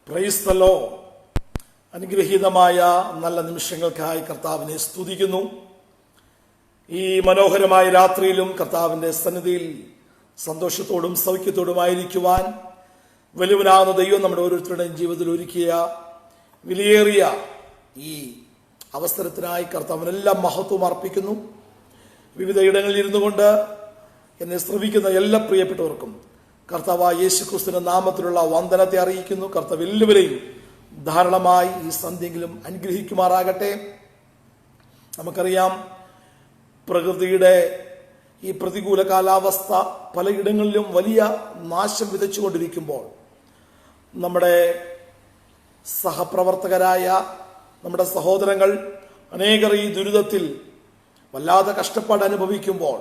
Praise the Lord. അനുഗ്രഹീതമായ നല്ല നിമിഷങ്ങൾക്കായി കർത്താവിനെ സ്തുതിക്കുന്നു. ഈ മനോഹരമായ രാത്രിയിലും കർത്താവിന്റെ സന്നിധിയിൽ സന്തോഷത്തോടും സൗഖ്യത്തോടുമായിരിക്കുവാൻ വലുവനാകുന്ന ദൈവം നമ്മുടെ ഓരോരുത്തരുടെയും ജീവിതത്തിൽ ഒരുക്കിയ വിലയേറിയ ഈ അവസരത്തിനായി കർത്താവിനെല്ലാം മഹത്വം അർപ്പിക്കുന്നു. വിവിധ ഇടങ്ങളിൽ ഇരുന്നു കൊണ്ട് എന്നെ ശ്രവിക്കുന്ന എല്ലാ പ്രിയപ്പെട്ടവർക്കും കർത്താവായ യേശുക്രിസ്തുവിന്റെ നാമത്തിലുള്ള വന്ദനത്തെ അറിയിക്കുന്നു. കർത്താവ് എല്ലാവരെയും ധാരാളമായി ഈ സന്ധ്യയെങ്കിലും അനുഗ്രഹിക്കുമാറാകട്ടെ. നമുക്കറിയാം, പ്രകൃതിയുടെ ഈ പ്രതികൂല കാലാവസ്ഥ പലയിടങ്ങളിലും വലിയ നാശം വിതച്ചുകൊണ്ടിരിക്കുമ്പോൾ നമ്മുടെ സഹപ്രവർത്തകരായ നമ്മുടെ സഹോദരങ്ങൾ അനേകർ ഈ ദുരിതത്തിൽ വല്ലാതെ കഷ്ടപ്പാട് അനുഭവിക്കുമ്പോൾ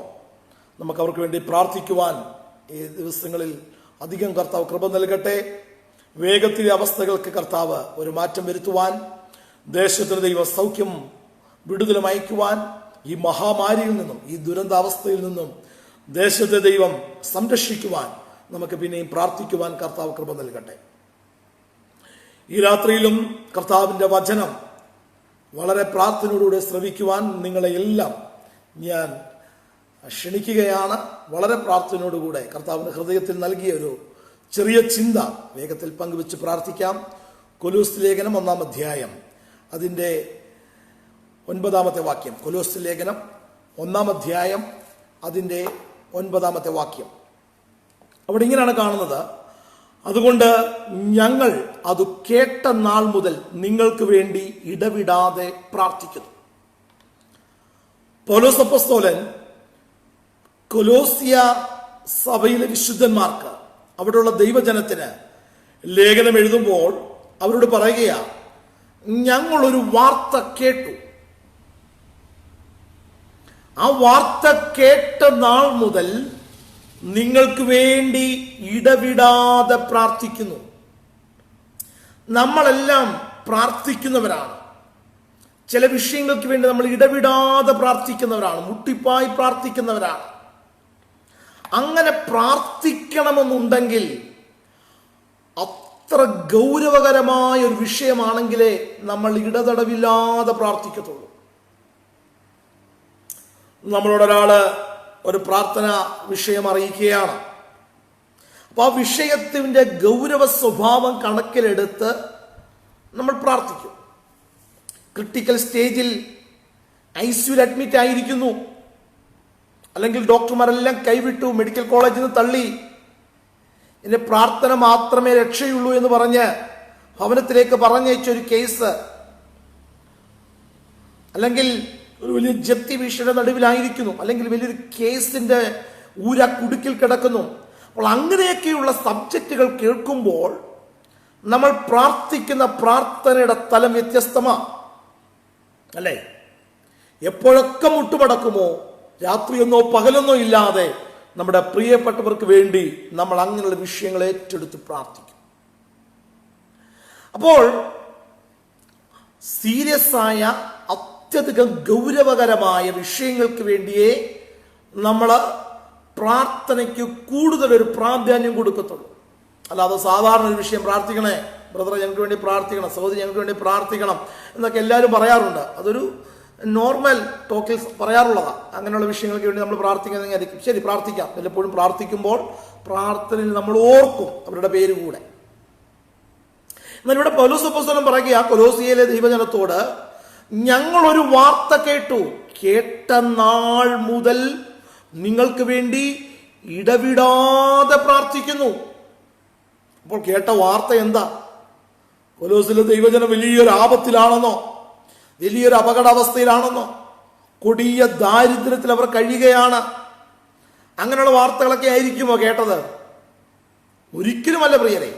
നമുക്ക് അവർക്ക് വേണ്ടി പ്രാർത്ഥിക്കുവാൻ ഈ ദിവസങ്ങളിൽ അധികം കർത്താവ് കൃപ നൽകട്ടെ. വേഗത്തിലെ അവസ്ഥകൾക്ക് കർത്താവ് ഒരു മാറ്റം വരുത്തുവാൻ, ദേശത്തിന് ദൈവ സൗഖ്യം വിടുതലും അയക്കുവാൻ, ഈ മഹാമാരിയിൽ നിന്നും ഈ ദുരന്താവസ്ഥയിൽ നിന്നും ദേശത്തെ ദൈവം സംരക്ഷിക്കുവാൻ നമുക്ക് പിന്നെയും പ്രാർത്ഥിക്കുവാൻ കർത്താവ് കൃപ നൽകട്ടെ. ഈ രാത്രിയിലും കർത്താവിന്റെ വചനം വളരെ പ്രാർത്ഥനയോടുകൂടെ ശ്രവിക്കുവാൻ നിങ്ങളെ എല്ലാം ഞാൻ ക്ഷണിക്കുകയാണ്. വളരെ പ്രാർത്ഥനയോടുകൂടെ കർത്താവിന്റെ ഹൃദയത്തിൽ നൽകിയ ഒരു ചെറിയ ചിന്ത വേഗത്തിൽ പങ്കുവെച്ച് പ്രാർത്ഥിക്കാം. കൊലോസ്യ ലേഖനം 1-ാം അധ്യായം അതിൻ്റെ 9-ാമത്തെ വാക്യം. കൊലോസ്യ ലേഖനം 1-ാം അധ്യായം അതിൻ്റെ 9-ാമത്തെ വാക്യം. അവിടെ ഇങ്ങനെയാണ് കാണുന്നത്: അതുകൊണ്ട് ഞങ്ങൾ അത് കേട്ട നാൾ മുതൽ നിങ്ങൾക്ക് വേണ്ടി ഇടവിടാതെ പ്രാർത്ഥിക്കുന്നു. പൗലോസ് അപ്പോസ്തലൻ കൊലോസ്യ സഭയിലെ വിശുദ്ധന്മാർക്ക്, അവിടെയുള്ള ദൈവജനത്തിന് ലേഖനം എഴുതുമ്പോൾ അവരോട് പറയുകയാണ്, ഞങ്ങളൊരു വാർത്ത കേട്ടു. ആ വാർത്ത കേട്ട നാൾ മുതൽ നിങ്ങൾക്ക് വേണ്ടി ഇടവിടാതെ പ്രാർത്ഥിക്കുന്നു. നമ്മളെല്ലാം പ്രാർത്ഥിക്കുന്നവരാണ്. ചില വിഷയങ്ങൾക്ക് വേണ്ടി നമ്മൾ ഇടവിടാതെ പ്രാർത്ഥിക്കുന്നവരാണ്, മുട്ടിപ്പായി പ്രാർത്ഥിക്കുന്നവരാണ്. അങ്ങനെ പ്രാർത്ഥിക്കണമെന്നുണ്ടെങ്കിൽ അത്ര ഗൗരവകരമായ ഒരു വിഷയമാണെങ്കിലേ നമ്മൾ ഇടതടവില്ലാതെ പ്രാർത്ഥിക്കത്തുള്ളൂ. നമ്മളോടൊരാള് ഒരു പ്രാർത്ഥന വിഷയം അറിയിക്കുകയാണ്. അപ്പൊ ആ വിഷയത്തിന്റെ ഗൗരവ സ്വഭാവം കണക്കിലെടുത്ത് നമ്മൾ പ്രാർത്ഥിക്കും. ക്രിട്ടിക്കൽ സ്റ്റേജിൽ ഐസിയുവിൽ അഡ്മിറ്റ് ആയിരിക്കുന്നു, അല്ലെങ്കിൽ ഡോക്ടർമാരെല്ലാം കൈവിട്ടു, മെഡിക്കൽ കോളേജിൽ നിന്ന് തള്ളി, എന്റെ പ്രാർത്ഥന മാത്രമേ രക്ഷയുള്ളൂ എന്ന് പറഞ്ഞ് ഭവനത്തിലേക്ക് പറഞ്ഞയച്ചൊരു കേസ്, അല്ലെങ്കിൽ ഒരു വലിയ ജപ്തി ഭീഷണിയുടെ നടുവിലായിരിക്കുന്നു, അല്ലെങ്കിൽ വലിയൊരു കേസിന്റെ കുടുക്കിൽ കിടക്കുന്നു. അപ്പോൾ അങ്ങനെയൊക്കെയുള്ള സബ്ജക്റ്റുകൾ കേൾക്കുമ്പോൾ നമ്മൾ പ്രാർത്ഥിക്കുന്ന പ്രാർത്ഥനയുടെ തലം വ്യത്യസ്തമാണ്, അല്ലേ? എപ്പോഴൊക്കെ മുട്ടുമടക്കുമോ, രാത്രിയൊന്നോ പകലൊന്നോ ഇല്ലാതെ നമ്മുടെ പ്രിയപ്പെട്ടവർക്ക് വേണ്ടി നമ്മൾ അങ്ങനെയുള്ള വിഷയങ്ങൾ ഏറ്റെടുത്ത് പ്രാർത്ഥിക്കും. അപ്പോൾ സീരിയസ് ആയ അത്യധികം ഗൗരവകരമായ വിഷയങ്ങൾക്ക് വേണ്ടിയേ നമ്മൾ പ്രാർത്ഥനയ്ക്ക് കൂടുതൽ ഒരു പ്രാധാന്യം കൊടുക്കത്തുള്ളൂ. അല്ലാതെ സാധാരണ ഒരു വിഷയം പ്രാർത്ഥിക്കണേ ബ്രദറെ, ഞങ്ങൾക്ക് വേണ്ടി പ്രാർത്ഥിക്കണം, സഹോദരി ഞങ്ങൾക്ക് വേണ്ടി പ്രാർത്ഥിക്കണം എന്നൊക്കെ എല്ലാവരും പറയാറുണ്ട്. അതൊരു നോർമൽ ടോക്കിൽ പറയാറുള്ളതാണ്. അങ്ങനെയുള്ള വിഷയങ്ങൾക്ക് വേണ്ടി നമ്മൾ പ്രാർത്ഥിക്കുന്നതായിരിക്കും. ശരി, പ്രാർത്ഥിക്കാം. വല്ലപ്പോഴും പ്രാർത്ഥിക്കുമ്പോൾ പ്രാർത്ഥനയിൽ നമ്മൾ ഓർക്കും അവരുടെ പേര് കൂടെ. എന്നാൽ ഇവിടെ പൗലോസ് അപ്പോസ്തലൻ പറയുക കൊലോസിയയിലെ ദൈവജനത്തോട്, ഞങ്ങളൊരു വാർത്ത കേട്ടു, കേട്ട നാൾ മുതൽ നിങ്ങൾക്ക് വേണ്ടി ഇടവിടാതെ പ്രാർത്ഥിക്കുന്നു. അപ്പോൾ കേട്ട വാർത്ത എന്താ? കൊലോസിലെ ദൈവജനം വലിയൊരു ആപത്തിലാണെന്നോ, വലിയൊരു അപകടാവസ്ഥയിലാണെന്നോ, കൊടിയ ദാരിദ്ര്യത്തിൽ അവർ കഴിയുകയാണ്, അങ്ങനെയുള്ള വാർത്തകളൊക്കെ ആയിരിക്കുമോ കേട്ടത്? ഒരിക്കലുമല്ല പ്രിയരെ,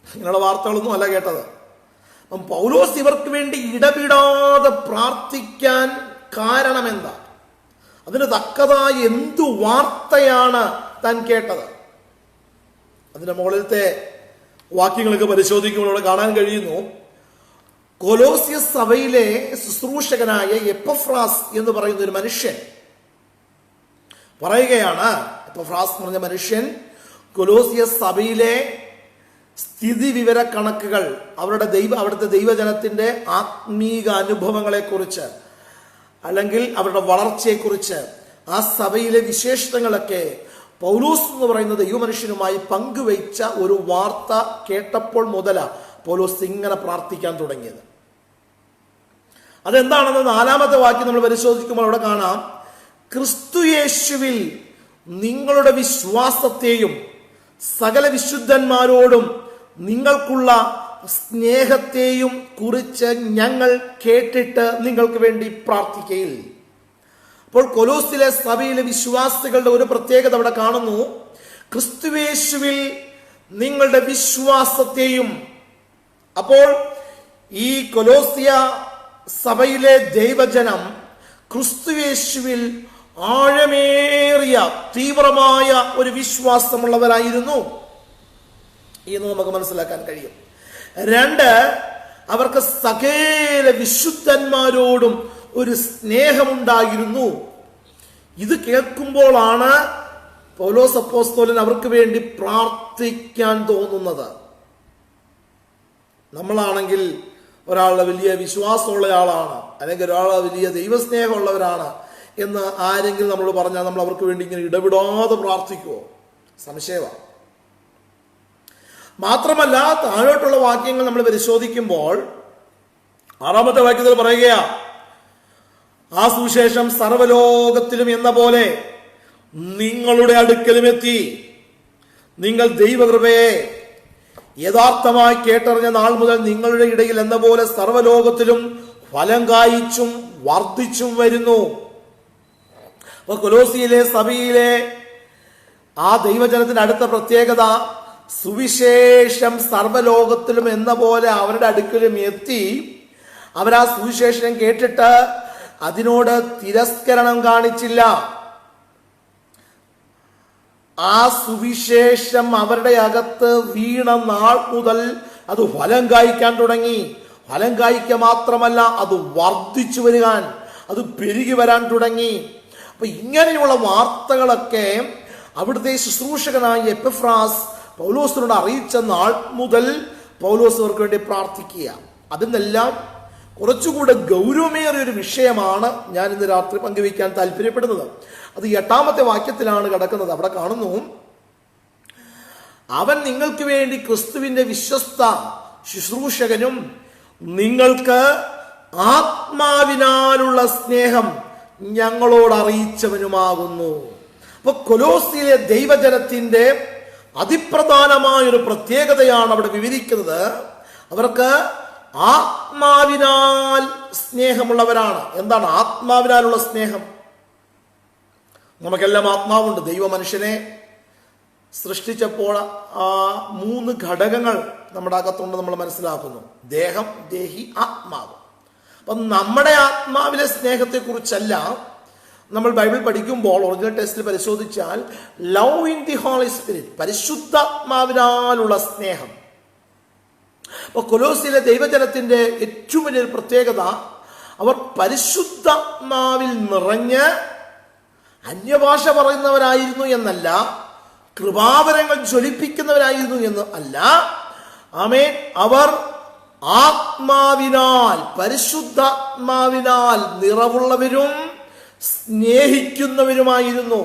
അങ്ങനെയുള്ള വാർത്തകളൊന്നും അല്ല കേട്ടത്. പൗലോസ് ഇവർക്ക് വേണ്ടി ഇടവിടാതെ പ്രാർത്ഥിക്കാൻ കാരണം എന്താ? അതിന് തക്കതായ എന്തു വാർത്തയാണ് താൻ കേട്ടത്? അതിന്റെ മുകളിലത്തെ വാക്യങ്ങളൊക്കെ പരിശോധിക്കുമ്പോൾ ഇവിടെ കാണാൻ കഴിയുന്നു, കൊലോസ്യ സഭയിലെ ശുശ്രൂഷകനായ എപ്പഫ്രാസ് എന്ന് പറയുന്ന ഒരു മനുഷ്യൻ പറയുകയാണ്. എപ്പഫ്രാസ് എന്ന് പറഞ്ഞ മനുഷ്യൻ കൊലോസ്യ സഭയിലെ സ്ഥിതി വിവര കണക്കുകൾ, അവിടുത്തെ ദൈവജനത്തിന്റെ ആത്മീക അനുഭവങ്ങളെക്കുറിച്ച്, അല്ലെങ്കിൽ അവരുടെ വളർച്ചയെക്കുറിച്ച്, ആ സഭയിലെ വിശേഷങ്ങളൊക്കെ പൗലോസ് എന്ന് പറയുന്ന ദൈവമനുഷ്യനുമായി പങ്കുവച്ച ഒരു വാർത്ത കേട്ടപ്പോൾ മുതലാ പൗലോസ് ഇങ്ങനെ പ്രാർത്ഥിക്കാൻ തുടങ്ങിയത്. അതെന്താണെന്ന് 4-ാമത്തെ വാക്യം നമ്മൾ പരിശോധിക്കുമ്പോൾ അവിടെ കാണാം, ക്രിസ്തുയേശുവിൽ നിങ്ങളുടെ വിശ്വാസത്തെയും സകല വിശുദ്ധന്മാരോടും നിങ്ങൾക്കുള്ള സ്നേഹത്തെയും കുറിച്ച് ഞങ്ങൾ കേട്ടിട്ട് നിങ്ങൾക്ക് വേണ്ടി പ്രാർത്ഥിക്കയിൽ. അപ്പോൾ കൊലോസിലെ സഭയിലെ വിശ്വാസികളുടെ ഒരു പ്രത്യേകത അവിടെ കാണുന്നു. ക്രിസ്തുയേശുവിൽ നിങ്ങളുടെ വിശ്വാസത്തെയും. അപ്പോൾ ഈ കൊലോസിയ സഭയിലെ ദൈവജനം ക്രിസ്തുയേശുവിൽ ആഴമേറിയ തീവ്രമായ ഒരു വിശ്വാസമുള്ളവരായിരുന്നു എന്ന് നമുക്ക് മനസ്സിലാക്കാൻ കഴിയും. 2, അവർക്ക് സകല വിശുദ്ധന്മാരോടും ഒരു സ്നേഹമുണ്ടായിരുന്നു. ഇത് കേൾക്കുമ്പോഴാണ് പൗലോസ് അപ്പോസ്തലൻ അവർക്ക് വേണ്ടി പ്രാർത്ഥിക്കാൻ തോന്നുന്നത്. നമ്മളാണെങ്കിൽ ഒരാളുടെ വലിയ വിശ്വാസമുള്ള ആളാണ്, അല്ലെങ്കിൽ ഒരാളെ വലിയ ദൈവസ്നേഹമുള്ളവരാണ് എന്ന് ആരെങ്കിലും നമ്മളോട് പറഞ്ഞാൽ നമ്മൾ അവർക്ക് വേണ്ടി ഇങ്ങനെ ഇടപെടാതെ പ്രാർത്ഥിക്കുമോ? സംശയമാണ്. മാത്രമല്ല, താഴോട്ടുള്ള വാക്യങ്ങൾ നമ്മൾ പരിശോധിക്കുമ്പോൾ 6-ാമത്തെ വാക്യത്തിൽ പറയുക, ആ സുവിശേഷം സർവ്വലോകത്തിലും എന്ന പോലെ നിങ്ങളുടെ അടുക്കലും എത്തി. നിങ്ങൾ ദൈവകൃപയെ യഥാർത്ഥമായി കേട്ടറിഞ്ഞ നാൾ മുതൽ നിങ്ങളുടെ ഇടയിൽ എന്ന പോലെ സർവ്വലോകത്തിലും ഫലം കായ്ച്ചും വർദ്ധിച്ചും വരുന്നു. അപ്പൊ കൊലോസിയിലെ സഭയിലെ ആ ദൈവജനത്തിന്റെ അടുത്ത പ്രത്യേകത, സുവിശേഷം സർവ്വലോകത്തിലും എന്ന പോലെ അവരുടെ അടുക്കലും എത്തി. അവരാ സുവിശേഷം കേട്ടിട്ട് അതിനോട് തിരസ്കരണം കാണിച്ചില്ല. ആ സുവിശേഷം അവരുടെ അകത്ത് വീണ നാൾ മുതൽ അത് ഫലം കായ്ക്കാൻ തുടങ്ങി. ഫലം കായ്ക്കുക മാത്രമല്ല, അത് വർദ്ധിച്ചു വരാൻ, അത് പെരുകി വരാൻ തുടങ്ങി. അപ്പൊ ഇങ്ങനെയുള്ള വാർത്തകളൊക്കെ അവിടുത്തെ ശുശ്രൂഷകനായ എപ്പഫ്രാസ് പൗലോസിനോട് അറിയിച്ച നാൾ മുതൽ പൗലോസ് അവർക്ക് വേണ്ടി പ്രാർത്ഥിക്കുക. അതിനെല്ലാം കുറച്ചുകൂടെ ഗൗരവമേറിയൊരു വിഷയമാണ് ഞാൻ ഇന്ന് രാത്രി പങ്കുവയ്ക്കാൻ താല്പര്യപ്പെടുന്നത്. അത് 8-ാമത്തെ വാക്യത്തിലാണ് കിടക്കുന്നത്. അവിടെ കാണുന്നു, അവൻ നിങ്ങൾക്ക് വേണ്ടി ക്രിസ്തുവിന്റെ വിശ്വസ്ത ശുശ്രൂഷകനും നിങ്ങൾക്ക് ആത്മാവിനാലുള്ള സ്നേഹം ഞങ്ങളോട് അറിയിച്ചവനുമാകുന്നു. അപ്പൊ കൊലോസിയിലെ ദൈവജനത്തിന്റെ അതിപ്രധാനമായൊരു പ്രത്യേകതയാണ് അവിടെ വിവരിക്കുന്നത്. അവർക്ക് ആത്മാവിനാൽ സ്നേഹമുള്ളവരാണ്. എന്താണ് ആത്മാവിനാലുള്ള സ്നേഹം? നമുക്കെല്ലാം ആത്മാവുണ്ട്. ദൈവ മനുഷ്യനെ സൃഷ്ടിച്ചപ്പോൾ 3 ഘടകങ്ങൾ നമ്മുടെ അകത്തുണ്ട് നമ്മൾ മനസ്സിലാക്കുന്നു. ദേഹം, ദേഹി, ആത്മാവ്. അപ്പം നമ്മുടെ ആത്മാവിലെ സ്നേഹത്തെക്കുറിച്ചല്ല നമ്മൾ ബൈബിൾ പഠിക്കുമ്പോൾ ഒറിജിനൽ ടെക്സ്റ്റിൽ പരിശോധിച്ചാൽ love in the Holy Spirit, പരിശുദ്ധാത്മാവിനാലുള്ള സ്നേഹം. അപ്പൊ കൊലോസിയിലെ ദൈവജനത്തിന്റെ ഏറ്റവും വലിയൊരു പ്രത്യേകത, അവർ പരിശുദ്ധാത്മാവിൽ നിറഞ്ഞ് അന്യഭാഷ പറയുന്നവരായിരുന്നു എന്നല്ല, കൃപാവരങ്ങൾ ജ്വലിപ്പിക്കുന്നവരായിരുന്നു എന്ന് അല്ല. ആമേൻ. അവർ ആത്മാവിനാൽ, പരിശുദ്ധാത്മാവിനാൽ നിറവുള്ളവരും സ്നേഹിക്കുന്നവരുമായിരുന്നു.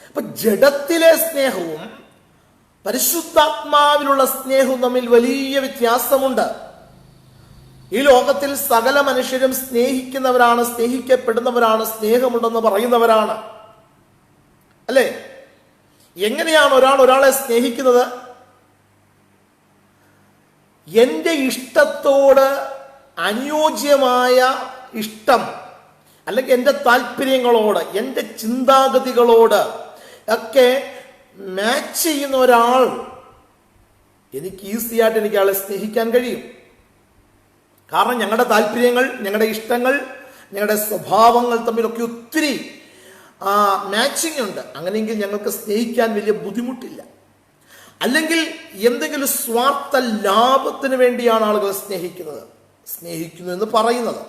അപ്പൊ ജഡത്തിലെ സ്നേഹവും പരിശുദ്ധാത്മാവിലുള്ള സ്നേഹവും തമ്മിൽ വലിയ വ്യത്യാസമുണ്ട്. ഈ ലോകത്തിൽ സകല മനുഷ്യരും സ്നേഹിക്കുന്നവരാണ്, സ്നേഹിക്കപ്പെടുന്നവരാണ്, സ്നേഹമുണ്ടെന്ന് പറയുന്നവരാണ്, അല്ലേ? എങ്ങനെയാണ് ഒരാളെ സ്നേഹിക്കുന്നത്? എൻ്റെ ഇഷ്ടത്തോട് അനുയോജ്യമായ ഇഷ്ടം, അല്ലെങ്കിൽ എൻ്റെ താല്പര്യങ്ങളോട്, എൻ്റെ ചിന്താഗതികളോട് ഒക്കെ മാച്ച് ചെയ്യുന്ന ഒരാൾ, എനിക്ക് ഈസിയായിട്ട് എനിക്ക് ആളെ സ്നേഹിക്കാൻ കഴിയും. കാരണം ഞങ്ങളുടെ താല്പര്യങ്ങൾ, ഞങ്ങളുടെ ഇഷ്ടങ്ങൾ, ഞങ്ങളുടെ സ്വഭാവങ്ങൾ തമ്മിലൊക്കെ ഒത്തിരി മാച്ചിങ് ഉണ്ട്. അങ്ങനെയെങ്കിൽ ഞങ്ങൾക്ക് സ്നേഹിക്കാൻ വലിയ ബുദ്ധിമുട്ടില്ല. അല്ലെങ്കിൽ എന്തെങ്കിലും സ്വാർത്ഥ ലാഭത്തിന് വേണ്ടിയാണ് ആളുകൾ സ്നേഹിക്കുന്നു എന്ന് പറയുന്നത്.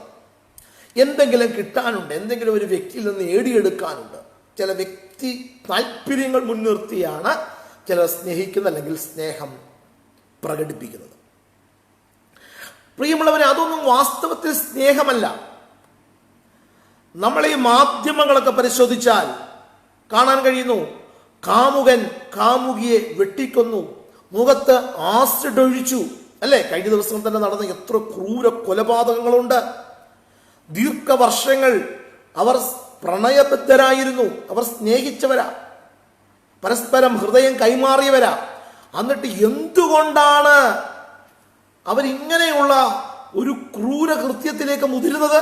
എന്തെങ്കിലും കിട്ടാനുണ്ട്, എന്തെങ്കിലും ഒരു വ്യക്തിയിൽ നിന്ന് നേടിയെടുക്കാനുണ്ട്, ചില വ്യക്തി താല്പര്യങ്ങൾ മുൻനിർത്തിയാണ് ചിലർ സ്നേഹിക്കുന്ന അല്ലെങ്കിൽ സ്നേഹം പ്രകടിപ്പിക്കുന്നത്. പ്രിയമുള്ളവരെ, അതൊന്നും വാസ്തവത്തിൽ സ്നേഹമല്ല. നമ്മൾ ഈ മാധ്യമങ്ങളൊക്കെ പരിശോധിച്ചാൽ കാണാൻ കഴിയുന്നു, കാമുകൻ കാമുകിയെ വെട്ടിക്കൊന്നു, മുഖത്ത് ആസിഡ് ഒഴിച്ചു, അല്ലേ? കഴിഞ്ഞ ദിവസം തന്നെ നടന്ന എത്ര ക്രൂര കൊലപാതകങ്ങളുണ്ട്. ദീർഘവർഷങ്ങൾ അവർ പ്രണയബദ്ധരായിരുന്നു, അവർ സ്നേഹിച്ചവരാ, പരസ്പരം ഹൃദയം കൈമാറിയവരാ. എന്നിട്ട് എന്തുകൊണ്ടാണ് അവരിങ്ങനെയുള്ള ഒരു ക്രൂര കൃത്യത്തിലേക്ക് മുതിരുന്നത്?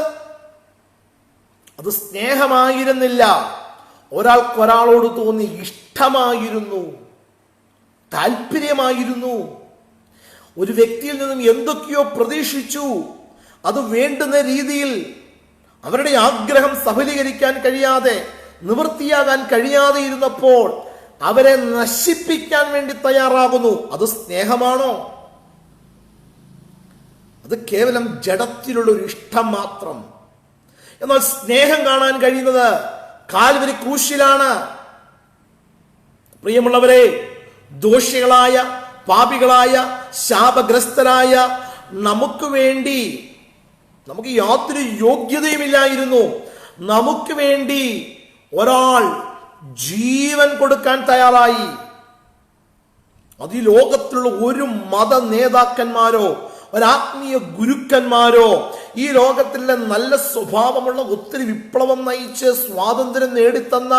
അത് സ്നേഹമായിരുന്നില്ല, ഒരാൾക്കൊരാളോട് തോന്നി ഇഷ്ടമായിരുന്നു, താല്പര്യമായിരുന്നു. ഒരു വ്യക്തിയിൽ നിന്നും എന്തൊക്കെയോ പ്രതീക്ഷിച്ചു. അത് വേണ്ടുന്ന രീതിയിൽ അവരുടെ ആഗ്രഹം സഫലീകരിക്കാൻ കഴിയാതെ, നിവൃത്തിയാകാൻ കഴിയാതെ ഇരുന്നപ്പോൾ അവരെ നശിപ്പിക്കാൻ വേണ്ടി തയ്യാറാകുന്നു. അത് സ്നേഹമാണോ? അത് കേവലം ജഡത്തിലുള്ള ഒരു ഇഷ്ടം മാത്രം. എന്നാൽ സ്നേഹം കാണാൻ കഴിയുന്നത് കാൽവരി ക്രൂശിലാണ്. പ്രിയമുള്ളവരെ, ദോഷികളായ, പാപികളായ, ശാപഗ്രസ്തരായ നമുക്ക് വേണ്ടി, നമുക്ക് യാതൊരു യോഗ്യതയുമില്ലായിരുന്നു, നമുക്ക് വേണ്ടി ഒരാൾ ജീവൻ കൊടുക്കാൻ തയ്യാറായി. അത് ഈ ലോകത്തിലുള്ള ഒരു മത നേതാക്കന്മാരോ ഒരാത്മീയ ഗുരുക്കന്മാരോ, ഈ ലോകത്തിലെ നല്ല സ്വഭാവമുള്ള ഒത്തിരി വിപ്ലവം നയിച്ച് സ്വാതന്ത്ര്യം നേടിത്തന്ന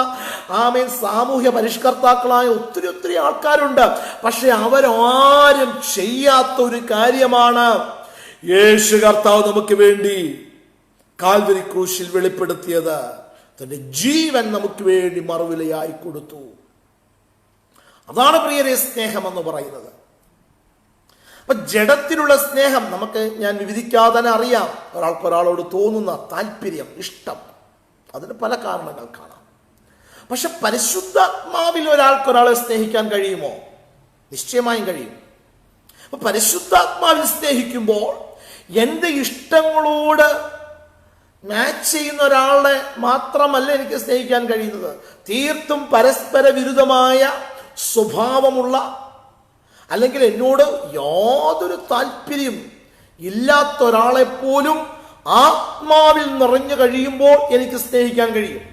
സാമൂഹ്യ പരിഷ്കർത്താക്കളായ ഒത്തിരി ആൾക്കാരുണ്ട്. പക്ഷെ അവരാരും ചെയ്യാത്ത ഒരു കാര്യമാണ് യേശു കർത്താവ് നമുക്ക് വേണ്ടി കാൽവരി ക്രൂശിൽ വെളിപ്പെടുത്തിയത്. തന്റെ ജീവൻ നമുക്ക് വേണ്ടി മറുവിലയായി കൊടുത്തു. അതാണ് പ്രിയരെ സ്നേഹം എന്ന് പറയുന്നത്. അപ്പൊ ജഡത്തിലുള്ള സ്നേഹം ഞാൻ വിവരിക്കാതെ തന്നെ അറിയാം. ഒരാൾക്കൊരാളോട് തോന്നുന്ന താല്പര്യം, ഇഷ്ടം, അതിന് പല കാരണങ്ങൾ കാണാം. പക്ഷെ പരിശുദ്ധാത്മാവിൽ ഒരാൾക്കൊരാളെ സ്നേഹിക്കാൻ കഴിയുമോ? നിശ്ചയമായും കഴിയും. അപ്പൊ പരിശുദ്ധാത്മാവിൽ സ്നേഹിക്കുമ്പോൾ എൻ്റെ ഇഷ്ടങ്ങളോട് മാച്ച് ചെയ്യുന്ന ഒരാളെ മാത്രമല്ല എനിക്ക് സ്നേഹിക്കാൻ കഴിയുന്നത്. തീർത്തും പരസ്പര വിരുദ്ധമായ സ്വഭാവമുള്ള, അല്ലെങ്കിൽ എന്നോട് യാതൊരു താല്പര്യം ഇല്ലാത്ത ഒരാളെ പോലും ആത്മാവിൽ നിറഞ്ഞു കഴിയുമ്പോൾ എനിക്ക് സ്നേഹിക്കാൻ കഴിയും.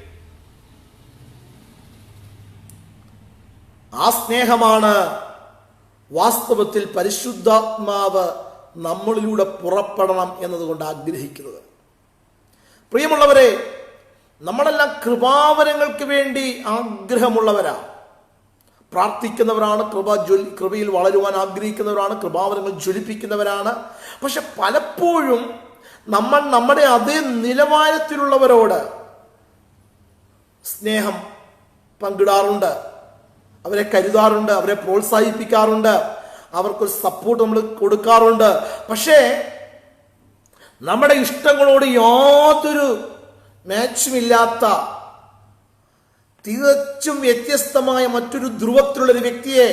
ആ സ്നേഹമാണ് വാസ്തവത്തിൽ പരിശുദ്ധാത്മാവ് നമ്മളിലൂടെ പുറപ്പെടണം എന്നതുകൊണ്ട് ആഗ്രഹിക്കുന്നത്. പ്രിയമുള്ളവരെ, നമ്മളെല്ലാം കൃപാവരങ്ങൾക്ക് വേണ്ടി ആഗ്രഹമുള്ളവരാ, പ്രാർത്ഥിക്കുന്നവരാണ്, കൃപയിൽ വളരുവാൻ ആഗ്രഹിക്കുന്നവരാണ്, കൃപാവരങ്ങൾ ജ്വലിപ്പിക്കുന്നവരാണ്. പക്ഷെ പലപ്പോഴും നമ്മൾ നമ്മുടെ അതേ നിലവാരത്തിലുള്ളവരോട് സ്നേഹം പങ്കിടാറുണ്ട്, അവരെ കരുതാറുണ്ട്, അവരെ പ്രോത്സാഹിപ്പിക്കാറുണ്ട്, അവർക്കൊരു സപ്പോർട്ട് നമ്മൾ കൊടുക്കാറുണ്ട്. പക്ഷേ നമ്മുടെ ഇഷ്ടങ്ങളോട് യാതൊരു മാച്ചുമില്ലാത്ത, തികച്ചും വ്യത്യസ്തമായ മറ്റൊരു ധ്രുവത്തിലുള്ള ഒരു വ്യക്തിയെ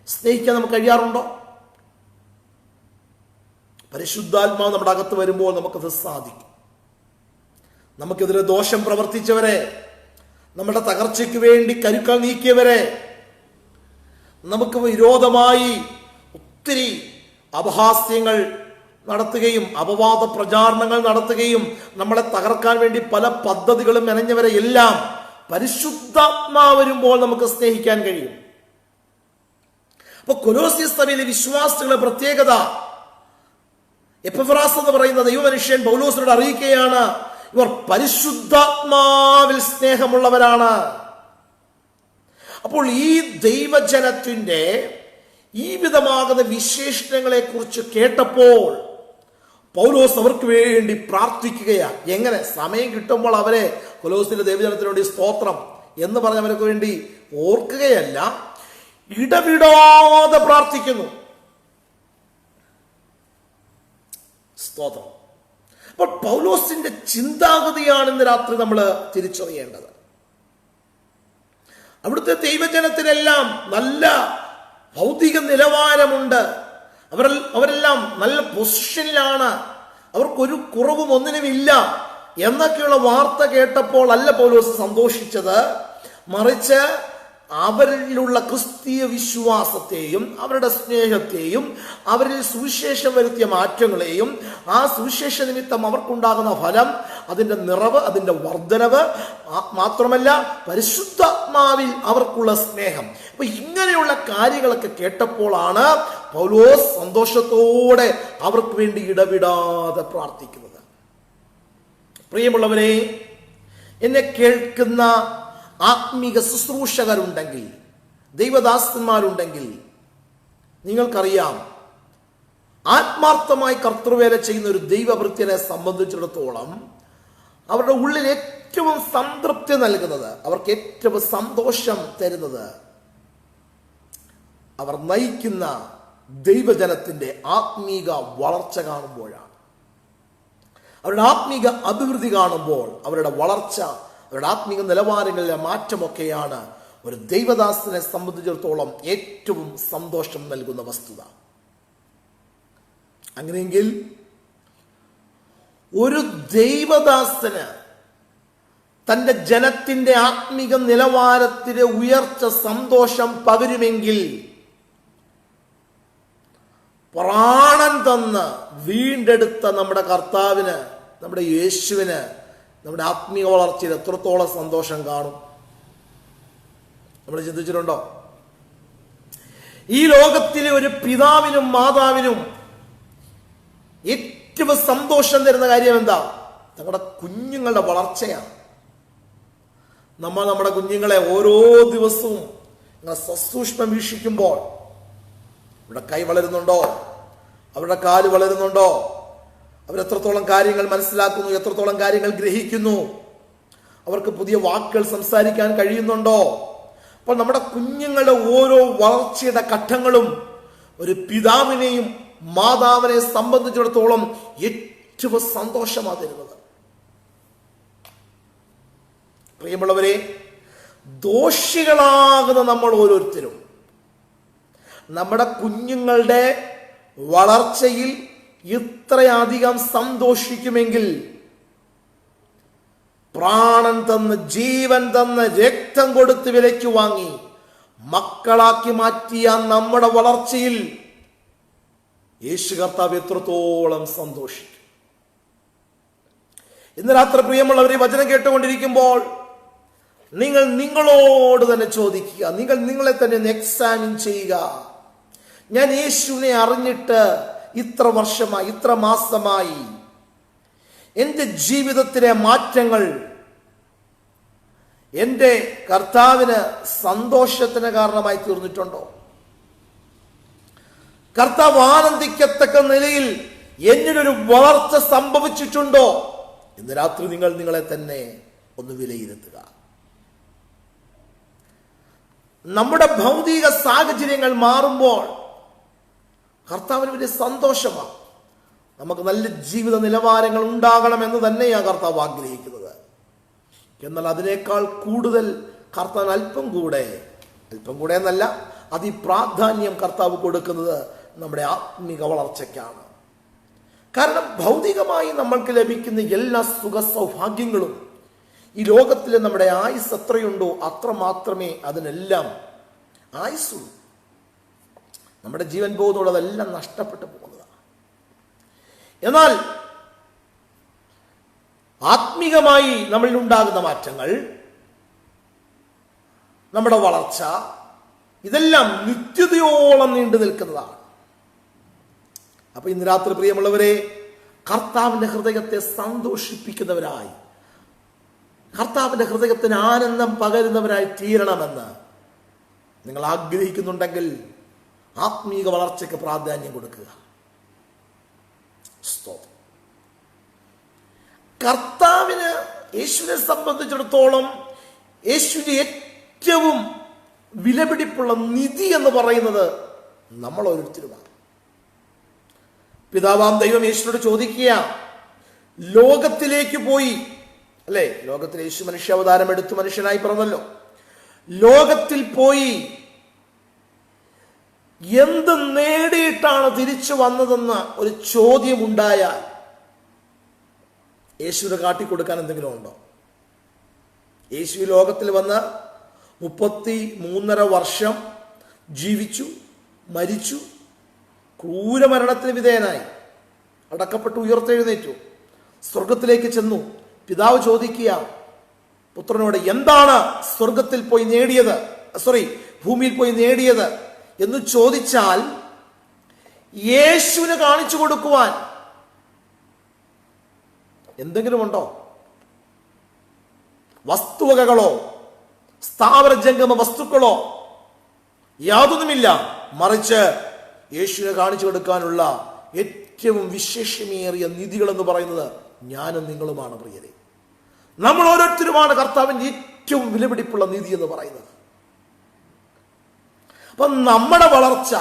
സ്നേഹിക്കാൻ നമുക്ക് കഴിയാറുണ്ടോ? പരിശുദ്ധാത്മാവ് നമ്മുടെ അകത്ത് വരുമ്പോൾ നമുക്കത് സാധിക്കും. നമുക്കെതിരെ ദോഷം പ്രവർത്തിച്ചവരെ, നമ്മുടെ തകർച്ചയ്ക്ക് വേണ്ടി കരുക്കൾ നീക്കിയവരെ, നമുക്ക് വിരോധമായി ഒത്തിരി അപഹാസ്യങ്ങൾ നടത്തുകയും അപവാദ പ്രചാരണങ്ങൾ നടത്തുകയും നമ്മളെ തകർക്കാൻ വേണ്ടി പല പദ്ധതികളും മെനഞ്ഞവരെ എല്ലാം പരിശുദ്ധാത്മാവ് വരുമ്പോൾ നമുക്ക് സ്നേഹിക്കാൻ കഴിയും. അപ്പൊ കൊലോസ്യ സഭയിലെ വിശ്വാസികളുടെ പ്രത്യേകത, എപ്പഫ്രാസ് എന്ന് പറയുന്ന ദൈവമനുഷ്യൻ പൗലോസിനോട് അറിയിക്കുകയാണ്, ഇവർ പരിശുദ്ധാത്മാവിൽ സ്നേഹമുള്ളവരാണ്. അപ്പോൾ ഈ ദൈവജനത്തിന്റെ ഈ വിധമാകുന്ന വിശേഷണങ്ങളെ കുറിച്ച് കേട്ടപ്പോൾ പൗലോസ് അവർക്ക് വേണ്ടി പ്രാർത്ഥിക്കുകയാണ്. എങ്ങനെ? സമയം കിട്ടുമ്പോൾ അവരെ കൊലോസിലെ ദൈവജനത്തിന് വേണ്ടി സ്തോത്രം എന്ന് പറഞ്ഞ് അവർക്ക് വേണ്ടി ഓർക്കുകയല്ല, ഇടവിടാതെ പ്രാർത്ഥിക്കുന്നു. സ്തോത്രം. അപ്പോൾ പൗലോസിന്റെ ചിന്താഗതിയാണ് ഇന്ന് രാത്രി നമ്മൾ തിരിച്ചറിയേണ്ടത്. അവിടുത്തെ ദൈവജനത്തിനെല്ലാം നല്ല ഭൗതിക നിലവാരമുണ്ട്, അവരെല്ലാം നല്ല പൊസിഷനിലാണ്, അവർക്കൊരു കുറവും ഒന്നിനുമില്ല എന്നൊക്കെയുള്ള വാർത്ത കേട്ടപ്പോൾ അല്ല പൗലോസ് സന്തോഷിച്ചത്. മറിച്ച് അവരിലുള്ള ക്രിസ്തീയ വിശ്വാസത്തെയും അവരുടെ സ്നേഹത്തെയും അവരിൽ സുവിശേഷം വരുത്തിയ മാറ്റങ്ങളെയും ആ സുവിശേഷ നിമിത്തം അവർക്കുണ്ടാകുന്ന ഫലം, അതിൻ്റെ നിറവ്, അതിൻ്റെ വർധനവ്, മാത്രമല്ല പരിശുദ്ധാത്മാവിൽ അവർക്കുള്ള സ്നേഹം. അപ്പൊ ഇങ്ങനെയുള്ള കാര്യങ്ങളൊക്കെ കേട്ടപ്പോഴാണ് പൗലോസ് സന്തോഷത്തോടെ അവർക്ക് വേണ്ടി ഇടവിടാതെ പ്രാർത്ഥിക്കുന്നത്. പ്രിയമുള്ളവരെ, എന്നെ കേൾക്കുന്ന ആത്മീക ശുശ്രൂഷകരുണ്ടെങ്കിൽ, ദൈവദാസന്മാരുണ്ടെങ്കിൽ, നിങ്ങൾക്കറിയാം, ആത്മാർത്ഥമായി കർത്തൃവേല ചെയ്യുന്ന ഒരു ദൈവഭൃത്യനെ സംബന്ധിച്ചിടത്തോളം അവരുടെ ഉള്ളിൽ ഏറ്റവും സംതൃപ്തി നൽകുന്നത്, അവർക്ക് ഏറ്റവും സന്തോഷം തരുന്നത് അവർ നയിക്കുന്ന ദൈവജനത്തിന്റെ ആത്മീക വളർച്ച കാണുമ്പോഴാണ്. അവരുടെ ആത്മീക അഭിവൃദ്ധി കാണുമ്പോൾ, അവരുടെ വളർച്ച, അവരുടെ ആത്മീക നിലവാരങ്ങളിലെ മാറ്റമൊക്കെയാണ് ഒരു ദൈവദാസനെ സംബന്ധിച്ചിടത്തോളം ഏറ്റവും സന്തോഷം നൽകുന്ന വസ്തുത. അങ്ങനെയെങ്കിൽ ഒരു ദൈവദാസന് തൻ്റെ ജനത്തിന്റെ ആത്മീക നിലവാരത്തിലെ ഉയർച്ച സന്തോഷം പകരുമെങ്കിൽ, പ്രാണൻ തന്ന് വീണ്ടെടുത്ത നമ്മുടെ കർത്താവിന്, നമ്മുടെ യേശുവിന് നമ്മുടെ ആത്മീയ വളർച്ചയിൽ എത്രത്തോളം സന്തോഷം കാണും? നമ്മൾ ചിന്തിച്ചിട്ടുണ്ടോ? ഈ ലോകത്തിലെ ഒരു പിതാവിനും മാതാവിനും ഏറ്റവും സന്തോഷം തരുന്ന കാര്യം എന്താ? തങ്ങളുടെ കുഞ്ഞുങ്ങളുടെ വളർച്ചയാണ്. നമ്മുടെ കുഞ്ഞുങ്ങളെ ഓരോ ദിവസവും സസൂക്ഷ്മം വീക്ഷിക്കുമ്പോൾ അവരുടെ കൈ വളരുന്നുണ്ടോ, അവരുടെ കാല് വളരുന്നുണ്ടോ, അവരെത്രത്തോളം കാര്യങ്ങൾ മനസ്സിലാക്കുന്നു, എത്രത്തോളം കാര്യങ്ങൾ ഗ്രഹിക്കുന്നു, അവർക്ക് പുതിയ വാക്കുകൾ സംസാരിക്കാൻ കഴിയുന്നുണ്ടോ? അപ്പോൾ നമ്മുടെ കുഞ്ഞുങ്ങളുടെ ഓരോ വളർച്ചയുടെ ഘട്ടങ്ങളും ഒരു പിതാവിനെയും മാതാവിനെ സംബന്ധിച്ചിടത്തോളം ഏറ്റവും സന്തോഷമാണ് തരുന്നത്. പ്രിയമുള്ളവരെ, ദോഷികളാകുന്ന നമ്മൾ ഓരോരുത്തരും നമ്മുടെ കുഞ്ഞുങ്ങളുടെ വളർച്ചയിൽ ഇത്രയധികം സന്തോഷിക്കുമെങ്കിൽ, പ്രാണൻ തന്ന്, ജീവൻ തന്ന്, രക്തം കൊടുത്ത് വിലയ്ക്ക് വാങ്ങി മക്കളാക്കി മാറ്റിയ നമ്മുടെ വളർച്ചയിൽ യേശു കർത്താവ് എത്രത്തോളം സന്തോഷിക്കും. ഇന്ന് രാത്രി പ്രിയമുള്ളവരെ, വചനം കേട്ടുകൊണ്ടിരിക്കുമ്പോൾ നിങ്ങൾ നിങ്ങളോട് തന്നെ ചോദിക്കുക, നിങ്ങൾ നിങ്ങളെ തന്നെ ഒന്ന് എക്സാമിൻ ചെയ്യുക. ഞാൻ യേശുവിനെ അറിഞ്ഞിട്ട് ഇത്ര വർഷമായി, ഇത്ര മാസമായി, എൻ്റെ ജീവിതത്തിലെ മാറ്റങ്ങൾ എൻ്റെ കർത്താവിന് സന്തോഷത്തിന് കാരണമായി തീർന്നിട്ടുണ്ടോ? കർത്താവ് ആനന്ദിക്കത്തക്ക നിലയിൽ എന്നിലൊരു വളർച്ച സംഭവിച്ചിട്ടുണ്ടോ? ഇന്ന് രാത്രി നിങ്ങൾ നിങ്ങളെ തന്നെ ഒന്ന് വിലയിരുത്തുക. നമ്മുടെ ഭൗതിക സാഹചര്യങ്ങൾ മാറുമ്പോൾ കർത്താവിന് വലിയ സന്തോഷമാണ്. നമുക്ക് നല്ല ജീവിത നിലവാരങ്ങൾ ഉണ്ടാകണമെന്ന് തന്നെയാണ് കർത്താവ് ആഗ്രഹിക്കുന്നത്. എന്നാൽ അതിനേക്കാൾ കൂടുതൽ കർത്താവ് അല്പം കൂടെ എന്നല്ല, അതിപ്രാധാന്യം കർത്താവ് കൊടുക്കുന്നത് നമ്മുടെ ആത്മീക വളർച്ചയ്ക്കാണ്. കാരണം ഭൗതികമായി നമ്മൾക്ക് ലഭിക്കുന്ന എല്ലാ സുഖ സൗഭാഗ്യങ്ങളും ഈ ലോകത്തിലെ നമ്മുടെ ആയുസ് എത്രയുണ്ടോ അത്ര മാത്രമേ അതിനെല്ലാം ആയുസ്സുള്ളൂ. നമ്മുടെ ജീവൻ പോകുന്നുള്ളതെല്ലാം നഷ്ടപ്പെട്ടു പോകുന്നതാണ്. എന്നാൽ ആത്മീകമായി നമ്മളിൽ ഉണ്ടാകുന്ന മാറ്റങ്ങൾ, നമ്മുടെ വളർച്ച, ഇതെല്ലാം നിത്യതയോളം നീണ്ടു നിൽക്കുന്നതാണ്. അപ്പൊ ഇന്ന് രാത്രി പ്രിയമുള്ളവരെ, കർത്താവിന്റെ ഹൃദയത്തെ സന്തോഷിപ്പിക്കുന്നവരായി, കർത്താവിന്റെ ഹൃദയത്തിന് ആനന്ദം പകരുന്നവരായി തീരണമെന്ന് നിങ്ങൾ ആഗ്രഹിക്കുന്നുണ്ടെങ്കിൽ ആത്മീക വളർച്ചയ്ക്ക് പ്രാധാന്യം കൊടുക്കുക. കർത്താവിന്, യേശുവിനെ സംബന്ധിച്ചിടത്തോളം യേശുവിന്റെ ഏറ്റവും വിലപിടിപ്പുള്ള നിധി എന്ന് പറയുന്നത് നമ്മൾ ഓരോരുത്തരുമാണ്. പിതാവാം ദൈവം യേശുവിനോട് ചോദിക്കുക, ലോകത്തിലേക്ക് പോയി, അല്ലേ? ലോകത്തിൽ യേശു മനുഷ്യാവതാരം എടുത്തു മനുഷ്യനായി പിറന്നല്ലോ. ലോകത്തിൽ പോയി എന്ത് നേടിയിട്ടാണ് തിരിച്ചു വന്നതെന്ന ഒരു ചോദ്യം ഉണ്ടായാൽ യേശുവിനെ കാട്ടിക്കൊടുക്കാൻ എന്തെങ്കിലും ഉണ്ടോ? യേശു ലോകത്തിൽ വന്ന് 33.5 വർഷം ജീവിച്ചു, മരിച്ചു, ക്രൂരമരണത്തിന് വിധേയനായി, അടക്കപ്പെട്ടു, ഉയർത്തെഴുന്നേറ്റു, സ്വർഗത്തിലേക്ക് ചെന്നു. പിതാവ് ചോദിക്കുക പുത്രനോട്, എന്താണ് സ്വർഗത്തിൽ പോയി നേടിയത്, ഭൂമിയിൽ പോയി നേടിയത് എന്ന് ചോദിച്ചാൽ യേശുവിന് കാണിച്ചു കൊടുക്കുവാൻ എന്തെങ്കിലും ഉണ്ടോ? വസ്തുവകകളോ സ്ഥാവര ജംഗമ വസ്തുക്കളോ യാതൊന്നുമില്ല. മറിച്ച് യേശുവിനെ കാണിച്ചു കൊടുക്കാനുള്ള ഏറ്റവും വിശേഷമേറിയ നിധികൾ എന്ന് പറയുന്നത് ഞാനും നിങ്ങളുമാണ് പ്രിയരെ. നമ്മൾ ഓരോരുത്തരുമാണ് കർത്താവിന്റെ ഏറ്റവും വിലപിടിപ്പുള്ള നിധി എന്ന് പറയുന്നത്. അപ്പൊ നമ്മുടെ വളർച്ച,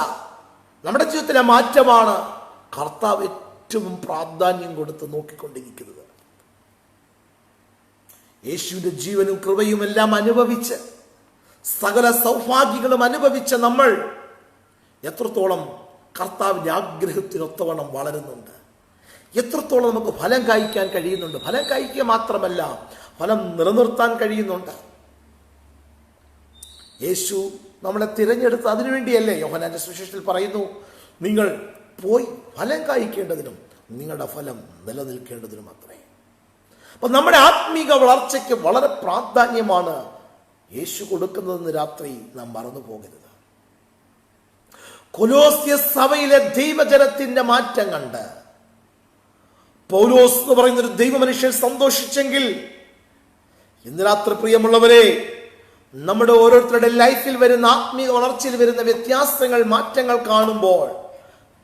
നമ്മുടെ ജീവിതത്തിലെ മാറ്റമാണ് കർത്താവ് ഏറ്റവും പ്രാധാന്യം കൊടുത്ത് നോക്കിക്കൊണ്ടിരിക്കുന്നത്. യേശുവിന്റെ ജീവനും കൃപയും എല്ലാം അനുഭവിച്ച്, സകല സൗഭാഗ്യങ്ങളും അനുഭവിച്ച നമ്മൾ എത്രത്തോളം കർത്താവിന്റെ ആഗ്രഹത്തിനൊത്തവണ്ണം വളരുന്നുണ്ട്, എത്രത്തോളം നമുക്ക് ഫലം കായ്ക്കാൻ കഴിയുന്നുണ്ട്. ഫലം കായ്ക്കുക മാത്രമല്ല, ഫലം നിലനിർത്താൻ കഴിയുന്നുണ്ട്. യേശു നമ്മളെ തിരഞ്ഞെടുത്ത് അതിനുവേണ്ടിയല്ലേ? യോഹന്നാന്റെ സുവിശേഷത്തിൽ പറയുന്നു, നിങ്ങൾ പോയി ഫലം കായ്ക്കേണ്ടതിനും നിങ്ങളുടെ ഫലം നിലനിൽക്കേണ്ടതിനും അത്രേ. അപ്പൊ നമ്മുടെ ആത്മീക വളർച്ചയ്ക്ക് വളരെ പ്രാധാന്യമാണ് യേശു കൊടുക്കുന്നതെന്ന് രാത്രി നാം മറന്നു പോകരുത്. കൊലോസ്യ സഭയിലെ ദൈവജനത്തിന്റെ മാറ്റം കണ്ട് പൗലോസ് എന്ന് പറയുന്ന ഒരു ദൈവമനുഷ്യൻ സന്തോഷിച്ചെങ്കിൽ, ഇന്ന് രാത്രി പ്രിയമുള്ളവരെ, നമ്മുടെ ഓരോരുത്തരുടെ ലൈഫിൽ വരുന്ന ആത്മീയ വളർച്ചയിൽ വരുന്ന വ്യത്യാസങ്ങൾ, മാറ്റങ്ങൾ കാണുമ്പോൾ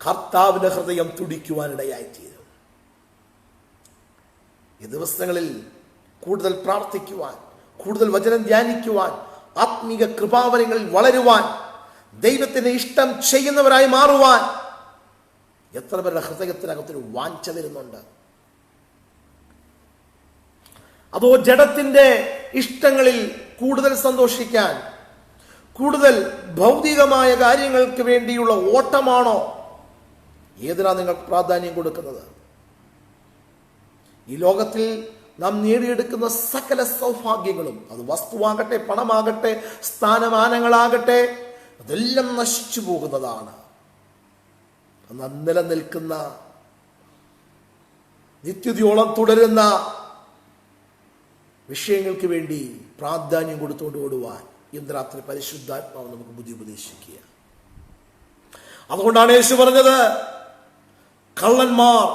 കർത്താവിന്റെ ഹൃദയം തുടിക്കുവാനിടയായിത്തീരും. ഈ ദിവസങ്ങളിൽ കൂടുതൽ പ്രാർത്ഥിക്കുവാൻ, കൂടുതൽ വചനം ധ്യാനിക്കുവാൻ, ആത്മീക കൃപാവരങ്ങളിൽ വളരുവാൻ, ദൈവത്തിന് ഇഷ്ടം ചെയ്യുന്നവരായി മാറുവാൻ എത്ര പേരുടെ ഹൃദയത്തിനകത്തൊരു വാഞ്ച വരുന്നുണ്ട്? അതോ ജഡത്തിന്റെ ഇഷ്ടങ്ങളിൽ കൂടുതൽ സന്തോഷിക്കാൻ, കൂടുതൽ ഭൗതികമായ കാര്യങ്ങൾക്ക് വേണ്ടിയുള്ള ഓട്ടമാണോ? ഏതിനാ നിങ്ങൾ പ്രാധാന്യം കൊടുക്കുന്നത്? ഈ ലോകത്തിൽ നാം നേടിയെടുക്കുന്ന സകല സൗഭാഗ്യങ്ങളും, അത് വസ്തുവാകട്ടെ, പണമാകട്ടെ, സ്ഥാനമാനങ്ങളാകട്ടെ, അതെല്ലാം നശിച്ചു പോകുന്നതാണ്. എന്നാൽ നിലനിൽക്കുന്ന, നിത്യതയോളം തുടരുന്ന വിഷയങ്ങൾക്ക് വേണ്ടി പ്രാധാന്യം കൊടുത്തുകൊണ്ട് ഓടുവാൻ ഇന്ന് രാത്രി പരിശുദ്ധാത്മാവ് നമുക്ക് ബുദ്ധി ഉപദേശിക്കുക. അതുകൊണ്ടാണ് യേശു പറഞ്ഞത്, കള്ളന്മാർ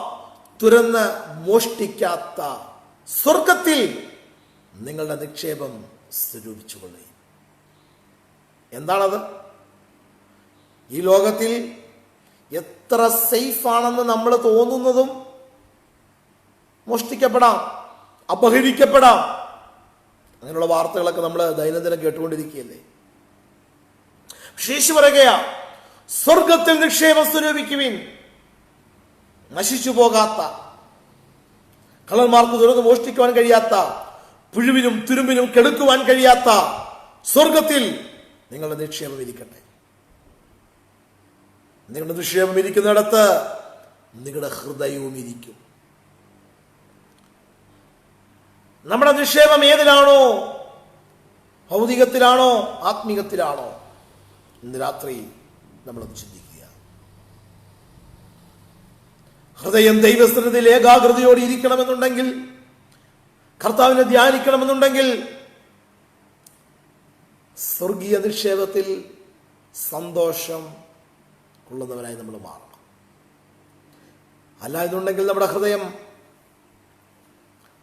തുരന്ന് മോഷ്ടിക്കാത്ത സ്വർഗത്തിൽ നിങ്ങളുടെ നിക്ഷേപം സ്വരൂപിച്ചുകൊള്ളേ. എന്താണത്? ഈ ലോകത്തിൽ എത്ര സേഫ് ആണെന്ന് നമ്മൾ തോന്നുന്നതും മോഷ്ടിക്കപ്പെടാം, അപഹരിക്കപ്പെടാം. അങ്ങനെയുള്ള വാർത്തകളൊക്കെ നമ്മൾ ദൈനംദിനം കേട്ടുകൊണ്ടിരിക്കുകയല്ലേ. യേശു പറയുകയാ, സ്വർഗത്തിൽ നിക്ഷേപം സ്വരൂപിക്കുവിൻ, നശിച്ചു പോകാത്ത, കള്ളന്മാർക്ക് തുറന്ന് മോഷ്ടിക്കുവാൻ കഴിയാത്ത, പുഴുവിനും തുരുമ്പിനും കെടുക്കുവാൻ കഴിയാത്ത സ്വർഗത്തിൽ നിങ്ങളുടെ നിക്ഷേപം ഇരിക്കട്ടെ. നിങ്ങളുടെ നിക്ഷേപം ഇരിക്കുന്നിടത്ത് നിങ്ങളുടെ ഹൃദയവും ഇരിക്കും. നമ്മുടെ നിക്ഷേപം ഏതിലാണോ? ഭൗതികത്തിലാണോ, ആത്മീകത്തിലാണോ? ഇന്ന് രാത്രി നമ്മളത് ചിന്തിക്കുക. ഹൃദയം ദൈവസ്ഥിരതയിൽ ഏകാഗ്രതയോടെ ഇരിക്കണമെന്നുണ്ടെങ്കിൽ, കർത്താവിനെ ധ്യാനിക്കണമെന്നുണ്ടെങ്കിൽ, സ്വർഗീയ നിക്ഷേപത്തിൽ സന്തോഷം കൊള്ളുന്നവരായി നമ്മൾ മാറണം. അല്ല എന്നുണ്ടെങ്കിൽ നമ്മുടെ ഹൃദയം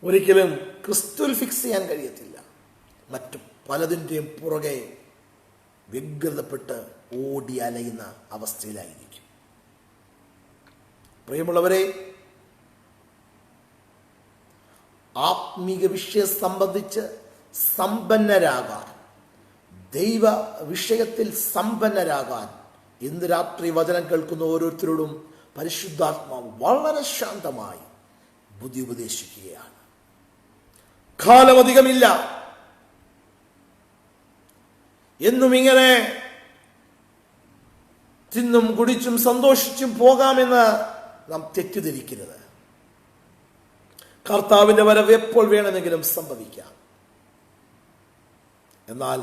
ഒരിക്കലും ക്രിസ്തുവിൽ ഫിക്സ് ചെയ്യാൻ കഴിയത്തില്ല. മറ്റു പലതിൻ്റെയും പുറകെ വ്യഗ്രതപ്പെട്ട് ഓടി അലയുന്ന അവസ്ഥയിലായിരിക്കും. പ്രിയമുള്ളവരെ, ആത്മീക വിഷയം സംബന്ധിച്ച് സമ്പന്നരാകാൻ, ദൈവ വിഷയത്തിൽ സമ്പന്നരാകാൻ ഇന്ന് രാത്രി വചനം കേൾക്കുന്ന ഓരോരുത്തരോടും പരിശുദ്ധാത്മാവ് വളരെ ശാന്തമായി ബുദ്ധി ഉപദേശിക്കുകയാണ്. കാലമധികമില്ല. എന്നും ഇങ്ങനെ തിന്നും കുടിച്ചും സന്തോഷിച്ചും പോകാമെന്ന് നാം തെറ്റിദ്ധരിക്കരുത്. കർത്താവിന്റെ വരവ് എപ്പോൾ വേണമെങ്കിലും സംഭവിക്കാം. എന്നാൽ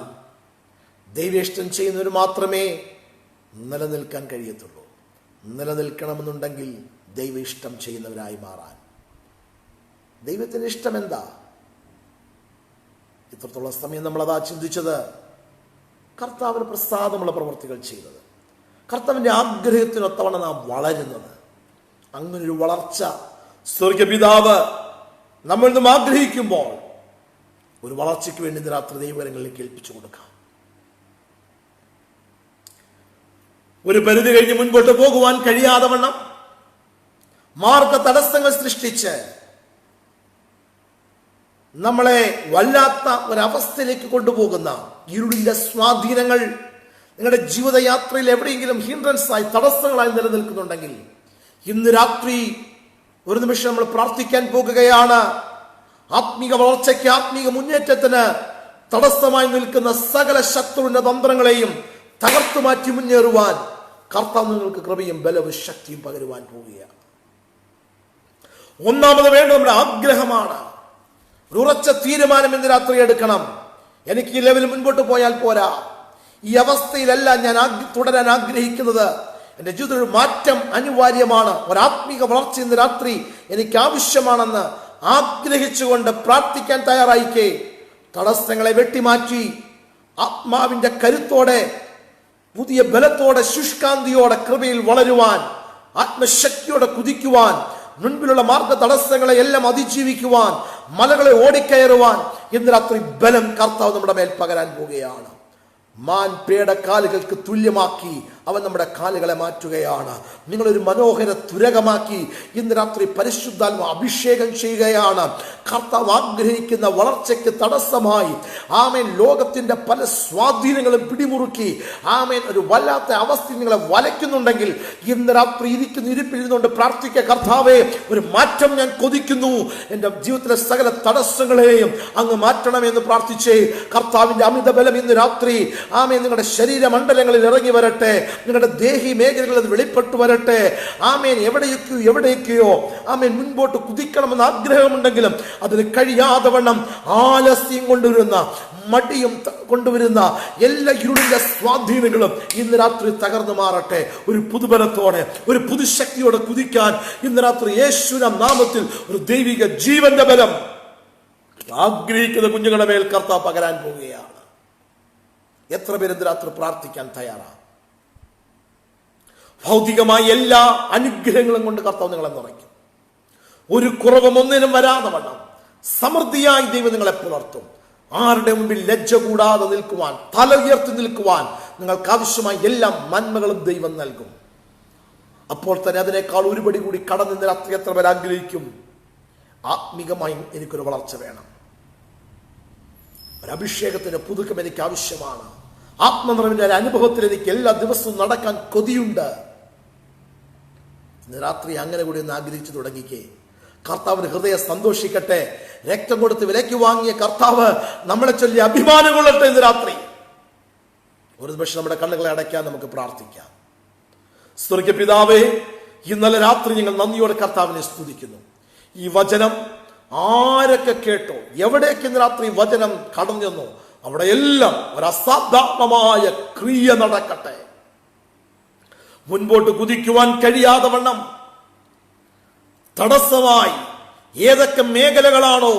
ദൈവേഷ്ടം ചെയ്യുന്നവർ മാത്രമേ നിലനിൽക്കാൻ കഴിയത്തുള്ളൂ. നിലനിൽക്കണമെന്നുണ്ടെങ്കിൽ ദൈവ ഇഷ്ടം ചെയ്യുന്നവരായി മാറാൻ. ദൈവത്തിന്റെ ഇഷ്ടം എന്താ? ഇത്രത്തോളം സമയം നമ്മളതാ ചിന്തിച്ചത്. കർത്താവിന് പ്രസാദമുള്ള പ്രവൃത്തികൾ ചെയ്തത്, കർത്താവിന്റെ ആഗ്രഹത്തിനൊത്തവണ്ണം നാം വളരുന്നത്. അങ്ങനൊരു വളർച്ച സ്വർഗപിതാവ് നമ്മൾ നിന്നും ആഗ്രഹിക്കുമ്പോൾ ഒരു വളർച്ചയ്ക്ക് വേണ്ടി ഇന്ന് രാത്രി ദൈവകരങ്ങളിലേക്ക് ഏൽപ്പിച്ചു കൊടുക്കാം. ഒരു പരിധി കഴിഞ്ഞ് മുൻപോട്ട് പോകുവാൻ കഴിയാതെ വണ്ണം മാർഗ തടസ്സങ്ങൾ സൃഷ്ടിച്ച് നമ്മളെ വല്ലാത്ത ഒരവസ്ഥയിലേക്ക് കൊണ്ടുപോകുന്ന ഇരുളിന്റെ സ്വാധീനങ്ങൾ നിങ്ങളുടെ ജീവിതയാത്രയിൽ എവിടെയെങ്കിലും ഹിൻഡ്രൻസായി, തടസ്സങ്ങളായി നിലനിൽക്കുന്നുണ്ടെങ്കിൽ ഇന്ന് രാത്രി ഒരു നിമിഷം നമ്മൾ പ്രാർത്ഥിക്കാൻ പോകുകയാണ്. ആത്മീക വളർച്ചയ്ക്ക്, ആത്മീക മുന്നേറ്റത്തിന് തടസ്സമായി നിൽക്കുന്ന സകല ശത്രുവിന്റെ തന്ത്രങ്ങളെയും തകർത്തു മാറ്റി മുന്നേറുവാൻ കർത്താവ് നിങ്ങൾക്ക് കൃപയും ബലവും ശക്തിയും പകരുവാൻ പോവുകയാണ്. ഒന്നാമത് വേണ്ട നമ്മുടെ ആഗ്രഹമാണ്. ഒരു ഉറച്ച തീരുമാനം ഇന്ന് രാത്രി എടുക്കണം. എനിക്ക് ഈ ലെവലിൽ മുൻപോട്ട് പോയാൽ പോരാ, ഈ അവസ്ഥയിലല്ല ഞാൻ തുടരാൻ ആഗ്രഹിക്കുന്നത്. എൻ്റെ ജീവിതത്തിൽ ഒരു മാറ്റം അനിവാര്യമാണ്, ഒരാത്മീക വളർച്ച ഇന്ന് രാത്രി എനിക്ക് ആവശ്യമാണെന്ന് ആഗ്രഹിച്ചുകൊണ്ട് പ്രാർത്ഥിക്കാൻ തയ്യാറായിക്കേ. തടസ്സങ്ങളെ വെട്ടിമാറ്റി ആത്മാവിന്റെ കരുത്തോടെ, പുതിയ ബലത്തോടെ, ശുഷ്കാന്തിയോടെ കൃപയിൽ വളരുവാൻ, ആത്മശക്തിയോടെ കുതിക്കുവാൻ, മുൻപിലുള്ള മാർഗ തടസ്സങ്ങളെ എല്ലാം അതിജീവിക്കുവാൻ, മലകളെ ഓടിക്കയറുവാൻ ഇന്ന് രാത്രി ബലം കർത്താവ് നമ്മുടെ മേൽ പകരാൻ പോവുകയാണ്. മാൻ പേട കാലുകൾക്ക് തുല്യമാക്കി അവൻ നമ്മുടെ കാലുകളെ മാറ്റുകയാണ്. നിങ്ങളൊരു മനോഹര തുരകമാക്കി ഇന്ന് രാത്രി പരിശുദ്ധാത്മ അഭിഷേകം ചെയ്യുകയാണ്. കർത്താവ് ആഗ്രഹിക്കുന്ന വളർച്ചയ്ക്ക് തടസ്സമായി ആമേൻ ലോകത്തിന്റെ പല സ്വാധീനങ്ങളും പിടിമുറുക്കി ആമേൻ ഒരു വല്ലാത്ത അവസ്ഥ നിങ്ങളെ വലയ്ക്കുന്നുണ്ടെങ്കിൽ ഇന്ന് രാത്രി ഇരിപ്പിരുന്നുകൊണ്ട് പ്രാർത്ഥിക്കുക. കർത്താവേ, ഒരു മാറ്റം ഞാൻ കൊതിക്കുന്നു. എൻ്റെ ജീവിതത്തിലെ സകല തടസ്സങ്ങളെയും അങ്ങ് മാറ്റണമെന്ന് പ്രാർത്ഥിച്ചേ. കർത്താവിന്റെ അമിത ബലം ഇന്ന് രാത്രി ആമേൻ നിങ്ങളുടെ ശരീരമണ്ഡലങ്ങളിൽ ഇറങ്ങി വരട്ടെ, നിങ്ങളുടെ ദേഹി മേഖലകളിൽ അത് വെളിപ്പെട്ടു വരട്ടെ. ആമേൻ എവിടേക്കോ ആമേൻ മുൻപോട്ട് കുതിക്കണമെന്ന് ആഗ്രഹമുണ്ടെങ്കിലും അതിന് കഴിയാതെ വണ്ണം ആലസ്യം കൊണ്ടുവരുന്ന, മടിയും കൊണ്ടുവരുന്ന എല്ലാ ഇരുളിന്റെ സ്വാധീനങ്ങളും ഇന്ന് രാത്രി തകർന്നു മാറട്ടെ. ഒരു പുതുബലത്തോടെ, ഒരു പുതുശക്തിയോടെ കുതിക്കാൻ ഇന്ന് രാത്രി യേശുവിന്റെ നാമത്തിൽ ഒരു ദൈവിക ജീവന്റെ ബലം ആഗ്രഹിക്കുന്ന കുഞ്ഞുങ്ങളുടെ മേൽ കർത്താവ് പകരാൻ പോവുകയാണ്. എത്ര പേര് ഇന്ന് രാത്രി പ്രാർത്ഥിക്കാൻ തയ്യാറാണ്? ഭൗതികമായ എല്ലാ അനുഗ്രഹങ്ങളും കൊണ്ട് കർത്താവ് നിങ്ങളെ നിറയ്ക്കും. ഒരു കുറവും ഒന്നിനും വരാതെ വണ്ണം സമൃദ്ധിയായി ദൈവം നിങ്ങളെ പുലർത്തും. ആരുടെ മുമ്പിൽ ലജ്ജ കൂടാതെ നിൽക്കുവാൻ, തല ഉയർത്തി നിൽക്കുവാൻ നിങ്ങൾക്ക് ആവശ്യമായ എല്ലാ നന്മകളും ദൈവം നൽകും. അപ്പോൾ തന്നെ അതിനേക്കാൾ ഒരുപടി കൂടി കടന്ന് രാത്രി എത്ര പേർ ആഗ്രഹിക്കും? ആത്മീകമായി എനിക്കൊരു വളർച്ച വേണം, ഒരഭിഷേകത്തിന്റെ പുതുക്കം എനിക്ക് ആവശ്യമാണ്, ആത്മനിറവിന്റെ ഒരു അനുഭവത്തിൽ എനിക്ക് എല്ലാ ദിവസവും നടക്കാൻ കൊതിയുണ്ട്. ഇന്ന് രാത്രി അങ്ങനെ കൂടി ഒന്ന് ആഗ്രഹിച്ചു തുടങ്ങിക്കേ. കർത്താവിന് ഹൃദയം സന്തോഷിക്കട്ടെ. രക്തം കൊടുത്ത് വിലയ്ക്ക് വാങ്ങിയ കർത്താവ് നമ്മളെ ചൊല്ലി അഭിമാനം കൊള്ളട്ടെ. ഇന്ന് രാത്രി ഒരു നിമിഷം നമ്മുടെ കണ്ണുകളെ അടയ്ക്കാൻ നമുക്ക് പ്രാർത്ഥിക്കാം. സ്വർഗ്ഗപിതാവേ, ഇന്നലെ രാത്രി ഞങ്ങൾ നന്ദിയോടെ കർത്താവിനെ സ്തുതിക്കുന്നു. ഈ വചനം ആരൊക്കെ കേട്ടോ, എവിടേക്ക് ഇന്ന് രാത്രി വചനം കടന്നു അവിടെയെല്ലാം ഒരു അസാധാരണമായ ക്രിയ നടക്കട്ടെ. മുൻപോട്ട് കുതിക്കുവാൻ കഴിയാതെ വണ്ണം തടസ്സമായി ഏതൊക്കെ മേഖലകളാണോ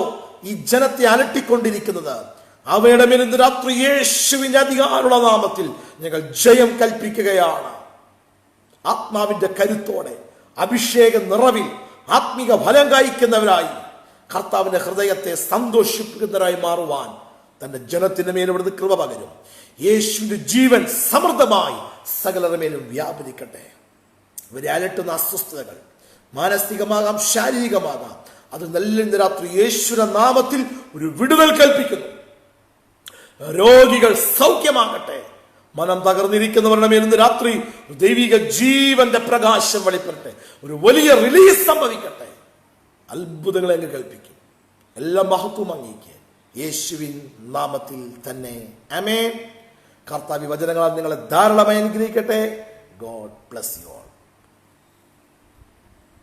ഈ ജനത്തെ അലട്ടിക്കൊണ്ടിരിക്കുന്നത്, അവയുടെ മേൽ ഇന്ന് രാത്രി യേശുവിന്റെ അധികാരമുള്ള നാമത്തിൽ ഞങ്ങൾ ജയം കൽപ്പിക്കുകയാണ്. ആത്മാവിന്റെ കരുത്തോടെ, അഭിഷേക നിറവിൽ ആത്മീക ഫലം കായ്ക്കുന്നവരായി കർത്താവിന്റെ ഹൃദയത്തെ സന്തോഷിപ്പിക്കുന്നവരായി മാറുവാൻ തന്റെ ജനത്തിന്റെ മേലും ഇവിടുന്ന് കൃപ പകരും. യേശുവിന്റെ ജീവൻ സമൃദ്ധമായി സകലരുടെ മേലും വ്യാപരിക്കട്ടെ. ഇവരെ അലട്ടുന്ന അസ്വസ്ഥതകൾ മാനസികമാകാം, ശാരീരികമാകാം, അത് നല്ല രാത്രി യേശുവിന്റെ നാമത്തിൽ ഒരു വിടുതൽ കൽപ്പിക്കുന്നു. രോഗികൾ സൗഖ്യമാകട്ടെ. മനം തകർന്നിരിക്കുന്നവരുടെ മേൽ ഇന്ന് രാത്രി ദൈവിക ജീവന്റെ പ്രകാശം വെളിപ്പെടട്ടെ. ഒരു വലിയ റിലീസ് സംഭവിക്കട്ടെ. അത്ഭുതങ്ങളെ അങ്ങ് കൽപ്പിക്കും. എല്ലാ മഹത്വം അങ്ങേക്ക് യേശുവിൻ നാമത്തിൽ തന്നെ ആമേൻ. കർത്താവ് വചനങ്ങളാൽ നിങ്ങളെ ധാരാളമായി അനുഗ്രഹിക്കട്ടെ. God bless you.